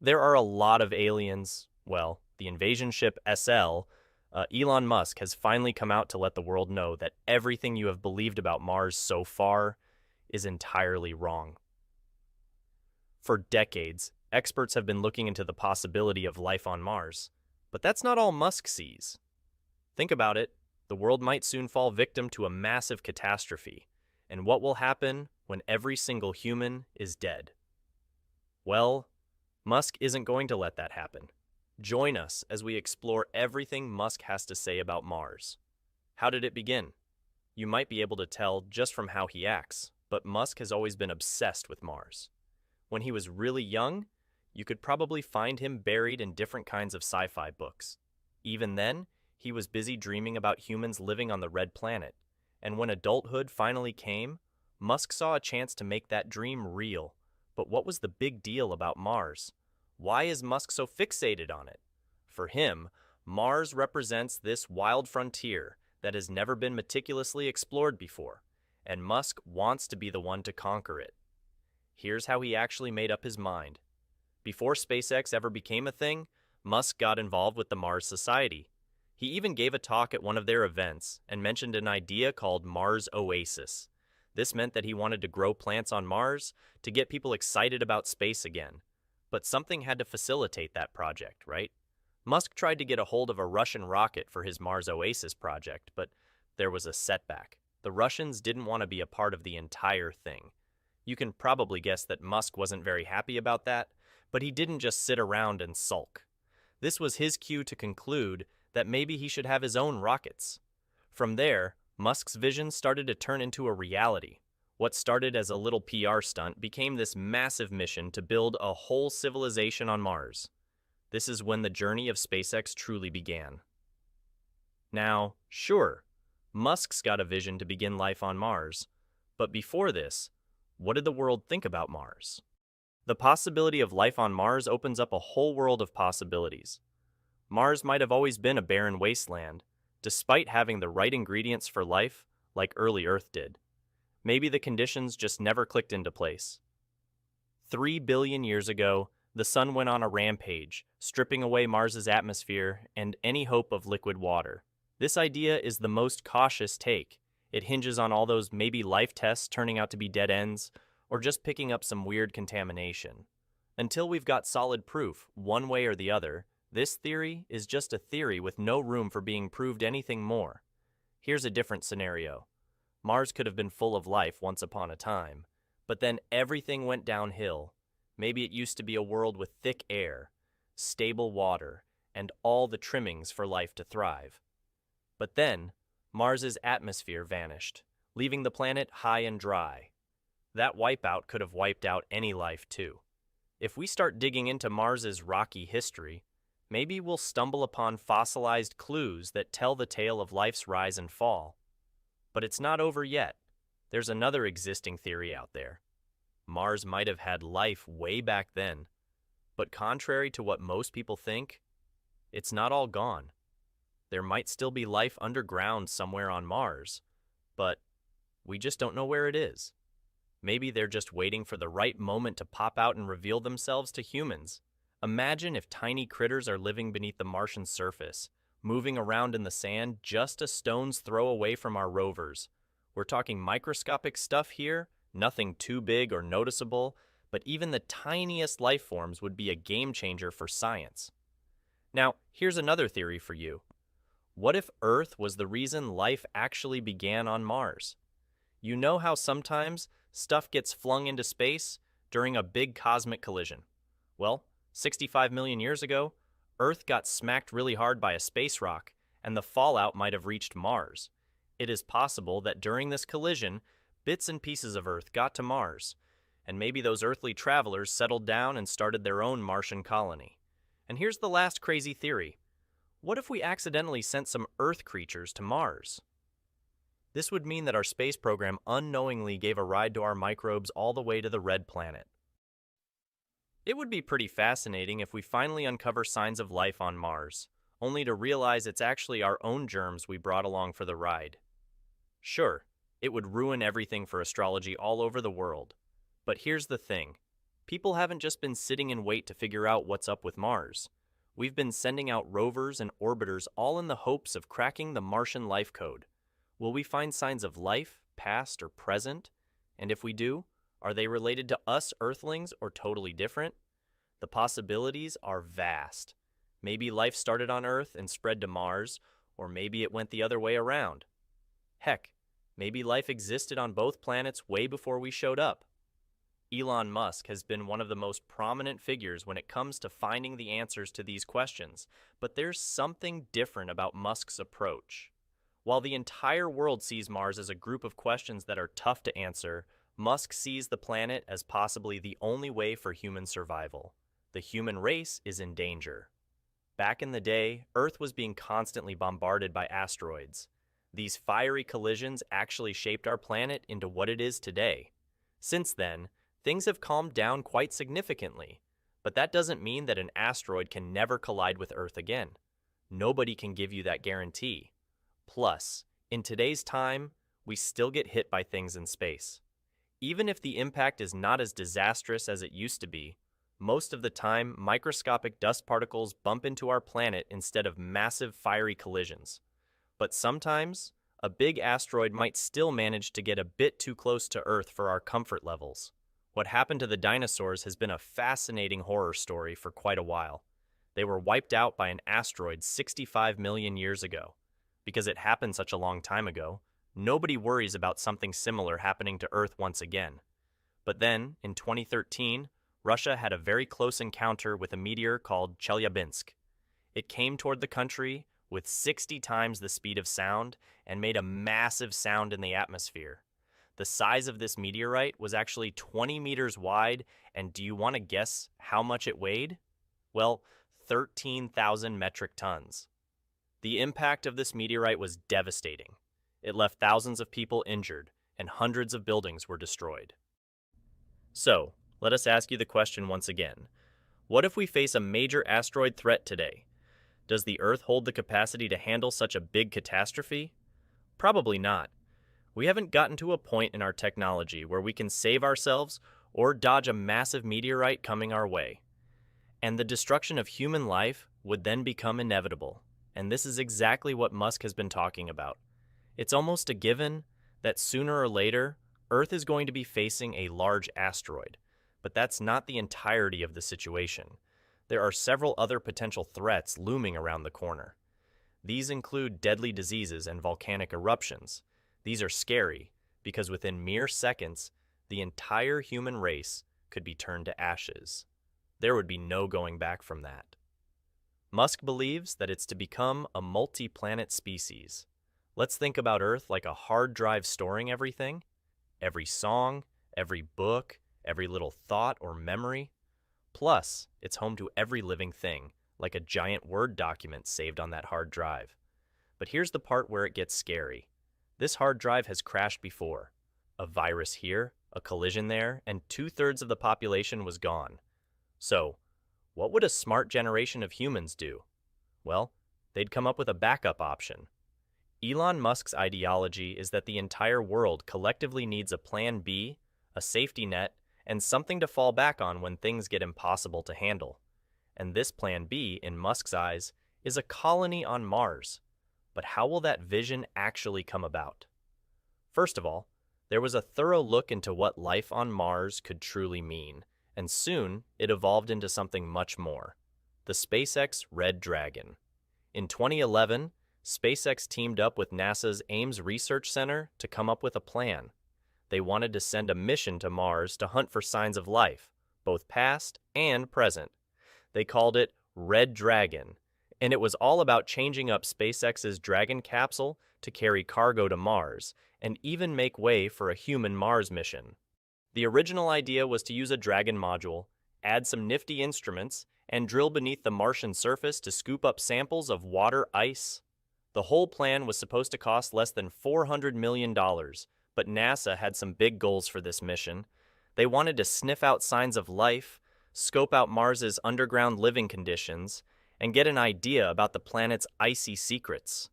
There are a lot of aliens. Well, the invasion ship SL, Elon Musk has finally come out to let the world know that everything you have believed about Mars so far is entirely wrong. For decades, experts have been looking into the possibility of life on Mars, but that's not all Musk sees. Think about it, the world might soon fall victim to a massive catastrophe, and what will happen when every single human is dead? Well, Musk isn't going to let that happen. Join us as we explore everything Musk has to say about Mars. How did it begin? You might be able to tell just from how he acts, but Musk has always been obsessed with Mars. When he was really young, you could probably find him buried in different kinds of sci-fi books. Even then, he was busy dreaming about humans living on the red planet, and when adulthood finally came, Musk saw a chance to make that dream real. But what was the big deal about Mars? Why is Musk so fixated on it? For him, Mars represents this wild frontier that has never been meticulously explored before, and Musk wants to be the one to conquer it. Here's how he actually made up his mind. Before SpaceX ever became a thing, Musk got involved with the Mars Society. He even gave a talk at one of their events and mentioned an idea called Mars Oasis. This meant that he wanted to grow plants on Mars to get people excited about space again. But something had to facilitate that project, right? Musk tried to get a hold of a Russian rocket for his Mars Oasis project, but there was a setback. The Russians didn't want to be a part of the entire thing. You can probably guess that Musk wasn't very happy about that, but he didn't just sit around and sulk. This was his cue to conclude that maybe he should have his own rockets. From there, Musk's vision started to turn into a reality. What started as a little PR stunt became this massive mission to build a whole civilization on Mars. This is when the journey of SpaceX truly began. Now, sure, Musk's got a vision to begin life on Mars, but before this, what did the world think about Mars? The possibility of life on Mars opens up a whole world of possibilities. Mars might have always been a barren wasteland, despite having the right ingredients for life, like early Earth did. Maybe the conditions just never clicked into place. 3 billion years ago, the sun went on a rampage, stripping away Mars's atmosphere and any hope of liquid water. This idea is the most cautious take. It hinges on all those maybe life tests turning out to be dead ends, or just picking up some weird contamination. Until we've got solid proof, one way or the other, this theory is just a theory with no room for being proved anything more. Here's a different scenario. Mars could have been full of life once upon a time, but then everything went downhill. Maybe it used to be a world with thick air, stable water, and all the trimmings for life to thrive. But then, Mars's atmosphere vanished, leaving the planet high and dry. That wipeout could have wiped out any life too. If we start digging into Mars's rocky history, maybe we'll stumble upon fossilized clues that tell the tale of life's rise and fall. But it's not over yet. There's another existing theory out there. Mars might have had life way back then, but contrary to what most people think, it's not all gone. There might still be life underground somewhere on Mars, but we just don't know where it is. Maybe they're just waiting for the right moment to pop out and reveal themselves to humans. Imagine if tiny critters are living beneath the Martian surface, moving around in the sand just a stone's throw away from our rovers. We're talking microscopic stuff here, nothing too big or noticeable, but even the tiniest life forms would be a game changer for science. Now, here's another theory for you. What if Earth was the reason life actually began on Mars? You know how sometimes stuff gets flung into space during a big cosmic collision? Well, 65 million years ago, Earth got smacked really hard by a space rock, and the fallout might have reached Mars. It is possible that during this collision, bits and pieces of Earth got to Mars, and maybe those earthly travelers settled down and started their own Martian colony. And here's the last crazy theory. What if we accidentally sent some Earth creatures to Mars? This would mean that our space program unknowingly gave a ride to our microbes all the way to the red planet. It would be pretty fascinating if we finally uncover signs of life on Mars, only to realize it's actually our own germs we brought along for the ride. Sure, it would ruin everything for astrology all over the world. But here's the thing. People haven't just been sitting in wait to figure out what's up with Mars. We've been sending out rovers and orbiters all in the hopes of cracking the Martian life code. Will we find signs of life, past or present? And if we do, are they related to us Earthlings or totally different? The possibilities are vast. Maybe life started on Earth and spread to Mars, or maybe it went the other way around. Heck, maybe life existed on both planets way before we showed up. Elon Musk has been one of the most prominent figures when it comes to finding the answers to these questions, but there's something different about Musk's approach. While the entire world sees Mars as a group of questions that are tough to answer, Musk sees the planet as possibly the only way for human survival. The human race is in danger. Back in the day, Earth was being constantly bombarded by asteroids. These fiery collisions actually shaped our planet into what it is today. Since then, things have calmed down quite significantly, but that doesn't mean that an asteroid can never collide with Earth again. Nobody can give you that guarantee. Plus, in today's time, we still get hit by things in space. Even if the impact is not as disastrous as it used to be, most of the time, microscopic dust particles bump into our planet instead of massive fiery collisions. But sometimes, a big asteroid might still manage to get a bit too close to Earth for our comfort levels. What happened to the dinosaurs has been a fascinating horror story for quite a while. They were wiped out by an asteroid 65 million years ago. Because it happened such a long time ago, nobody worries about something similar happening to Earth once again. But then, in 2013, Russia had a very close encounter with a meteor called Chelyabinsk. It came toward the country with 60 times the speed of sound and made a massive sound in the atmosphere. The size of this meteorite was actually 20 meters wide, and do you want to guess how much it weighed? Well, 13,000 metric tons. The impact of this meteorite was devastating. It left thousands of people injured, and hundreds of buildings were destroyed. So, let us ask you the question once again. What if we face a major asteroid threat today? Does the Earth hold the capacity to handle such a big catastrophe? Probably not. We haven't gotten to a point in our technology where we can save ourselves or dodge a massive meteorite coming our way. And the destruction of human life would then become inevitable. And this is exactly what Musk has been talking about. It's almost a given that sooner or later, Earth is going to be facing a large asteroid. But that's not the entirety of the situation. There are several other potential threats looming around the corner. These include deadly diseases and volcanic eruptions. These are scary because within mere seconds, the entire human race could be turned to ashes. There would be no going back from that. Musk believes that it's to become a multi-planet species. Let's think about Earth like a hard drive storing everything. Every song, every book, every little thought or memory. Plus, it's home to every living thing, like a giant Word document saved on that hard drive. But here's the part where it gets scary. This hard drive has crashed before. A virus here, a collision there, and 2/3 of the population was gone. So, what would a smart generation of humans do? Well, they'd come up with a backup option. Elon Musk's ideology is that the entire world collectively needs a plan B, a safety net, and something to fall back on when things get impossible to handle. And this plan B, in Musk's eyes, is a colony on Mars. But how will that vision actually come about? First of all, there was a thorough look into what life on Mars could truly mean, and soon it evolved into something much more: the SpaceX Red Dragon. In 2011, SpaceX teamed up with NASA's Ames Research Center to come up with a plan. They wanted to send a mission to Mars to hunt for signs of life, both past and present. They called it Red Dragon, and it was all about changing up SpaceX's Dragon capsule to carry cargo to Mars and even make way for a human Mars mission. The original idea was to use a Dragon module, add some nifty instruments, and drill beneath the Martian surface to scoop up samples of water ice. The whole plan was supposed to cost less than $400 million, but NASA had some big goals for this mission. They wanted to sniff out signs of life, scope out Mars's underground living conditions, and get an idea about the planet's icy secrets.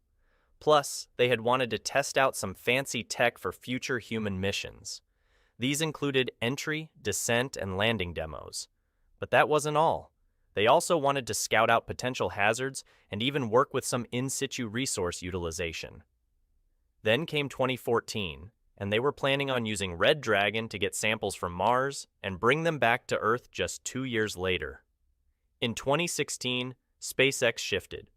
Plus, they had wanted to test out some fancy tech for future human missions. These included entry, descent, and landing demos. But that wasn't all. They also wanted to scout out potential hazards and even work with some in-situ resource utilization. Then came 2014, and they were planning on using Red Dragon to get samples from Mars and bring them back to Earth just 2 years later. In 2016, SpaceX shifted.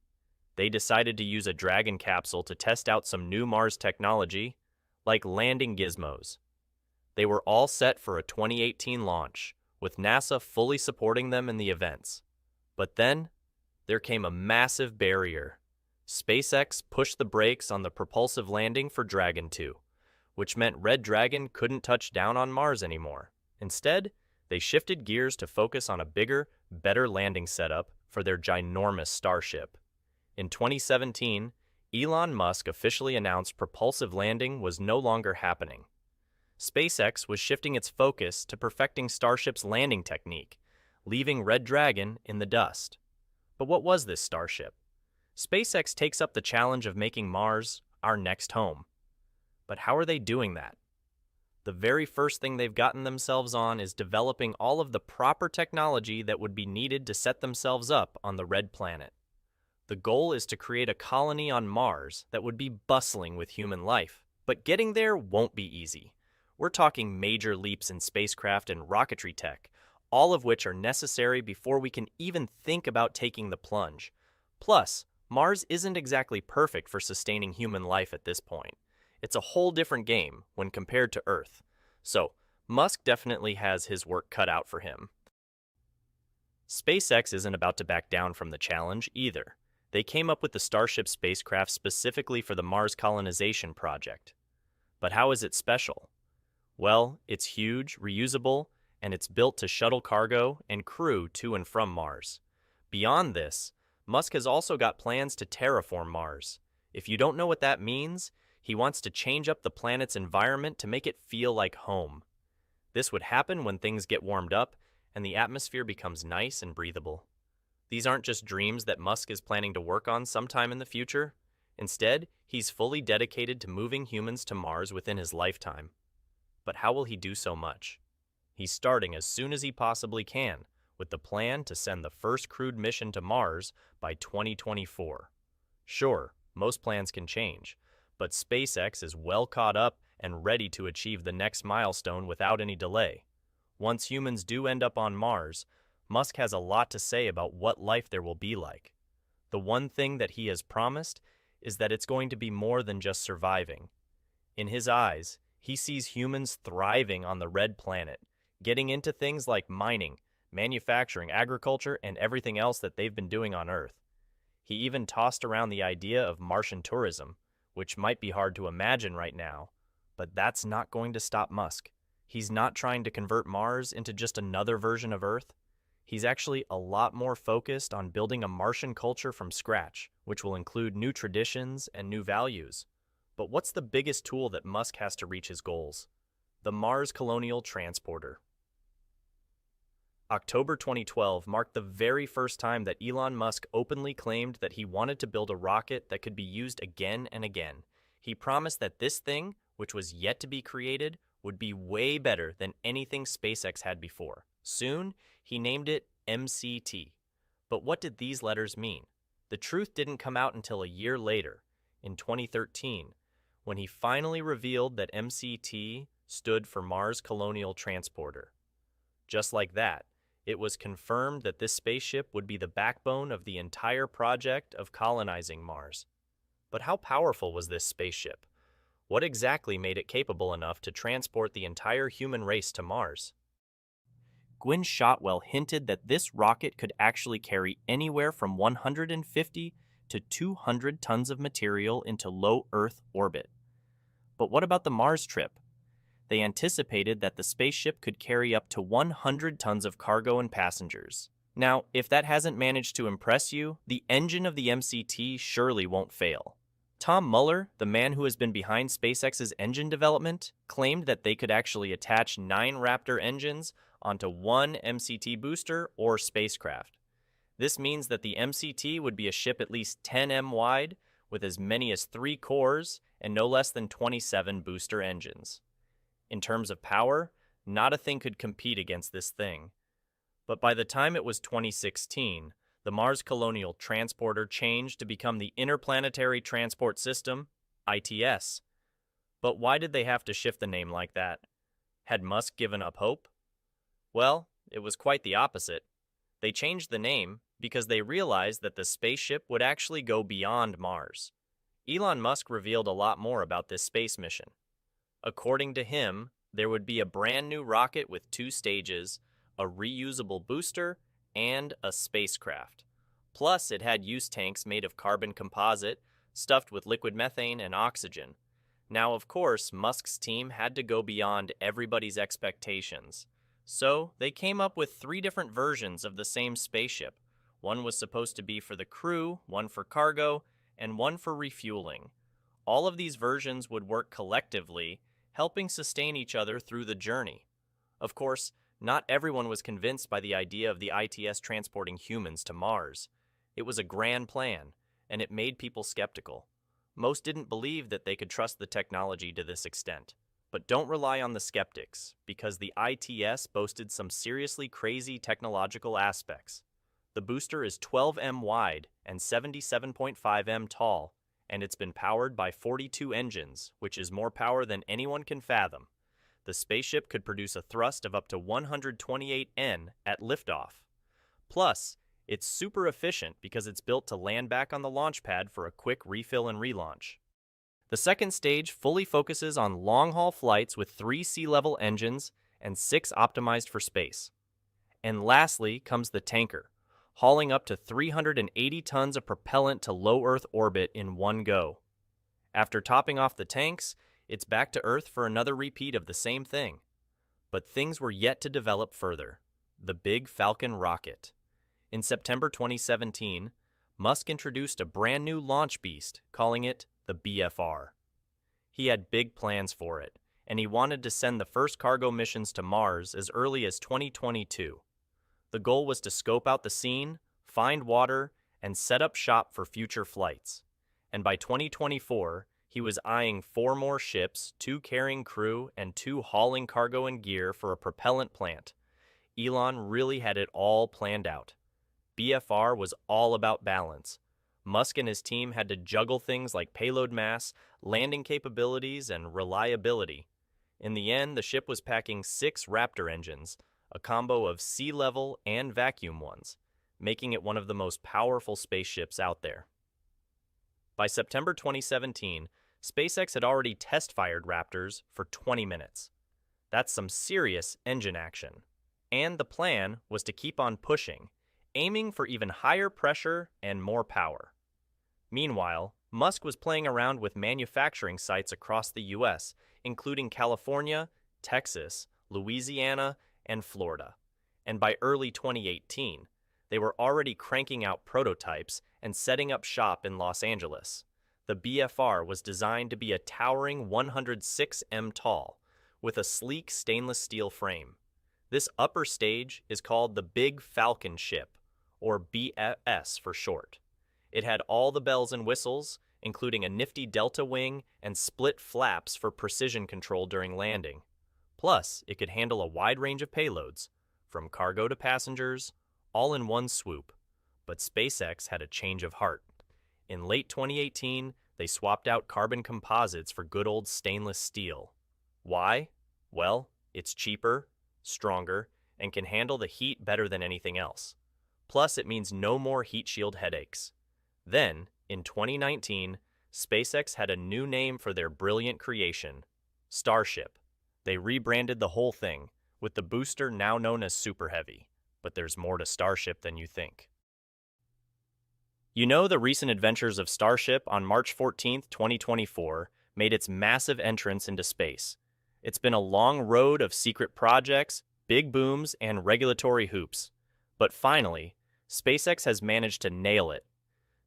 They decided to use a Dragon capsule to test out some new Mars technology, like landing gizmos. They were all set for a 2018 launch, with NASA fully supporting them in the events. But then, there came a massive barrier. SpaceX pushed the brakes on the propulsive landing for Dragon 2, which meant Red Dragon couldn't touch down on Mars anymore. Instead, they shifted gears to focus on a bigger, better landing setup for their ginormous Starship. In 2017, Elon Musk officially announced propulsive landing was no longer happening. SpaceX was shifting its focus to perfecting Starship's landing technique, leaving Red Dragon in the dust. But what was this Starship? SpaceX takes up the challenge of making Mars our next home. But how are they doing that? The very first thing they've gotten themselves on is developing all of the proper technology that would be needed to set themselves up on the Red Planet. The goal is to create a colony on Mars that would be bustling with human life. But getting there won't be easy. We're talking major leaps in spacecraft and rocketry tech, all of which are necessary before we can even think about taking the plunge. Plus, Mars isn't exactly perfect for sustaining human life at this point. It's a whole different game when compared to Earth. So, Musk definitely has his work cut out for him. SpaceX isn't about to back down from the challenge either. They came up with the Starship spacecraft specifically for the Mars colonization project. But how is it special? Well, it's huge, reusable, and it's built to shuttle cargo and crew to and from Mars. Beyond this, Musk has also got plans to terraform Mars. If you don't know what that means, he wants to change up the planet's environment to make it feel like home. This would happen when things get warmed up and the atmosphere becomes nice and breathable. These aren't just dreams that Musk is planning to work on sometime in the future. Instead, he's fully dedicated to moving humans to Mars within his lifetime. But how will he do so much? He's starting as soon as he possibly can, with the plan to send the first crewed mission to Mars by 2024. Sure, most plans can change, but SpaceX is well caught up and ready to achieve the next milestone without any delay. Once humans do end up on Mars, Musk has a lot to say about what life there will be like. The one thing that he has promised is that it's going to be more than just surviving. In his eyes, he sees humans thriving on the Red Planet, getting into things like mining, manufacturing, agriculture, and everything else that they've been doing on Earth. He even tossed around the idea of Martian tourism, which might be hard to imagine right now, but that's not going to stop Musk. He's not trying to convert Mars into just another version of Earth. He's actually a lot more focused on building a Martian culture from scratch, which will include new traditions and new values. But what's the biggest tool that Musk has to reach his goals? The Mars Colonial Transporter. October 2012 marked the very first time that Elon Musk openly claimed that he wanted to build a rocket that could be used again and again. He promised that this thing, which was yet to be created, would be way better than anything SpaceX had before. Soon, he named it MCT. But what did these letters mean? The truth didn't come out until a year later, in 2013, when he finally revealed that MCT stood for Mars Colonial Transporter. Just like that, it was confirmed that this spaceship would be the backbone of the entire project of colonizing Mars. But how powerful was this spaceship? What exactly made it capable enough to transport the entire human race to Mars? Gwynne Shotwell hinted that this rocket could actually carry anywhere from 150 to 200 tons of material into low Earth orbit. But what about the Mars trip? They anticipated that the spaceship could carry up to 100 tons of cargo and passengers. Now, if that hasn't managed to impress you, the engine of the MCT surely won't fail. Tom Mueller, the man who has been behind SpaceX's engine development, claimed that they could actually attach 9 Raptor engines onto one MCT booster or spacecraft. This means that the MCT would be a ship at least 10 m wide, with as many as 3 cores and no less than 27 booster engines. In terms of power, not a thing could compete against this thing. But by the time it was 2016, the Mars Colonial Transporter changed to become the Interplanetary Transport System, ITS. But why did they have to shift the name like that? Had Musk given up hope? Well, it was quite the opposite. They changed the name because they realized that the spaceship would actually go beyond Mars. Elon Musk revealed a lot more about this space mission. According to him, there would be a brand new rocket with 2 stages, a reusable booster, and a spacecraft. Plus, it had use tanks made of carbon composite, stuffed with liquid methane and oxygen. Now, of course, Musk's team had to go beyond everybody's expectations. So, they came up with 3 different versions of the same spaceship. One was supposed to be for the crew, one for cargo, and one for refueling. All of these versions would work collectively, helping sustain each other through the journey. Of course, not everyone was convinced by the idea of the ITS transporting humans to Mars. It was a grand plan, and it made people skeptical. Most didn't believe that they could trust the technology to this extent. But don't rely on the skeptics, because the ITS boasted some seriously crazy technological aspects. The booster is 12 m wide and 77.5 m tall, and it's been powered by 42 engines, which is more power than anyone can fathom. The spaceship could produce a thrust of up to 128 N at liftoff. Plus, it's super efficient because it's built to land back on the launch pad for a quick refill and relaunch. The second stage fully focuses on long-haul flights with 3 sea-level engines and 6 optimized for space. And lastly comes the tanker, hauling up to 380 tons of propellant to low Earth orbit in one go. After topping off the tanks, it's back to Earth for another repeat of the same thing. But things were yet to develop further. The Big Falcon rocket. In September 2017, Musk introduced a brand new launch beast, calling it the BFR. He had big plans for it, and he wanted to send the first cargo missions to Mars as early as 2022. The goal was to scope out the scene, find water, and set up shop for future flights. And by 2024, he was eyeing 4 more ships, 2 carrying crew, and 2 hauling cargo and gear for a propellant plant. Elon really had it all planned out. BFR was all about balance. Musk and his team had to juggle things like payload mass, landing capabilities, and reliability. In the end, the ship was packing 6 Raptor engines, a combo of sea-level and vacuum ones, making it one of the most powerful spaceships out there. By September 2017, SpaceX had already test-fired Raptors for 20 minutes. That's some serious engine action. And the plan was to keep on pushing, aiming for even higher pressure and more power. Meanwhile, Musk was playing around with manufacturing sites across the U.S., including California, Texas, Louisiana, and Florida. And by early 2018, they were already cranking out prototypes and setting up shop in Los Angeles. The BFR was designed to be a towering 106 m tall, with a sleek stainless steel frame. This upper stage is called the Big Falcon ship, or BFS for short. It had all the bells and whistles, including a nifty delta wing and split flaps for precision control during landing. Plus, it could handle a wide range of payloads, from cargo to passengers, all in one swoop. But SpaceX had a change of heart. In late 2018, they swapped out carbon composites for good old stainless steel. Why? Well, it's cheaper, stronger, and can handle the heat better than anything else. Plus, it means no more heat shield headaches. Then, in 2019, SpaceX had a new name for their brilliant creation, Starship. They rebranded the whole thing, with the booster now known as Super Heavy. But there's more to Starship than you think. You know, the recent adventures of Starship on March 14, 2024, made its massive entrance into space. It's been a long road of secret projects, big booms, and regulatory hoops. But finally, SpaceX has managed to nail it.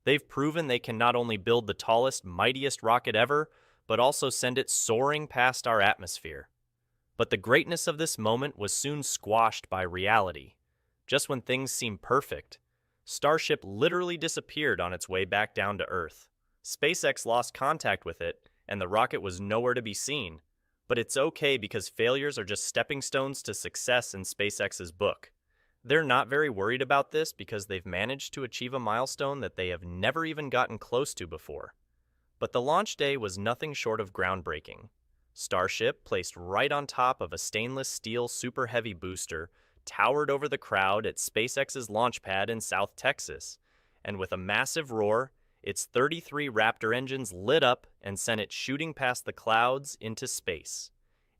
They've proven they can not only build the tallest, mightiest rocket ever, but also send it soaring past our atmosphere. But the greatness of this moment was soon squashed by reality. Just when things seemed perfect, Starship literally disappeared on its way back down to Earth. SpaceX lost contact with it, and the rocket was nowhere to be seen. But it's okay because failures are just stepping stones to success in SpaceX's book. They're not very worried about this because they've managed to achieve a milestone that they have never even gotten close to before. But the launch day was nothing short of groundbreaking. Starship, placed right on top of a stainless steel super heavy booster, towered over the crowd at SpaceX's launch pad in South Texas, and with a massive roar, its 33 Raptor engines lit up and sent it shooting past the clouds into space.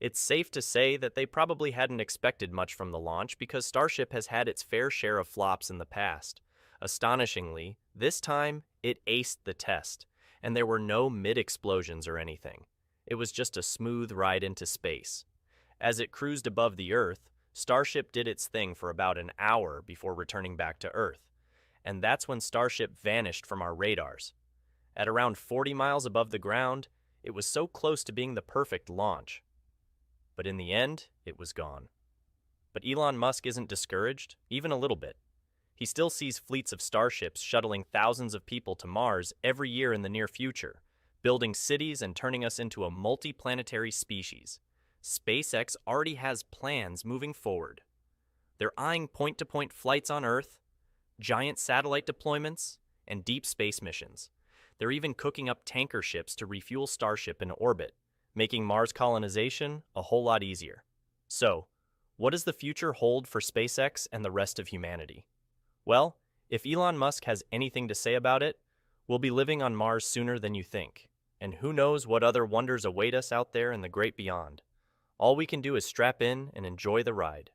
It's safe to say that they probably hadn't expected much from the launch because Starship has had its fair share of flops in the past. Astonishingly, this time it aced the test, and there were no mid-explosions or anything. It was just a smooth ride into space. As it cruised above the Earth, Starship did its thing for about an hour before returning back to Earth, and that's when Starship vanished from our radars. At around 40 miles above the ground, it was so close to being the perfect launch. But in the end, it was gone. But Elon Musk isn't discouraged, even a little bit. He still sees fleets of starships shuttling thousands of people to Mars every year in the near future, building cities and turning us into a multi-planetary species. SpaceX already has plans moving forward. They're eyeing point-to-point flights on Earth, giant satellite deployments, and deep space missions. They're even cooking up tanker ships to refuel Starship in orbit, making Mars colonization a whole lot easier. So, what does the future hold for SpaceX and the rest of humanity? Well, if Elon Musk has anything to say about it, we'll be living on Mars sooner than you think, and who knows what other wonders await us out there in the great beyond. All we can do is strap in and enjoy the ride.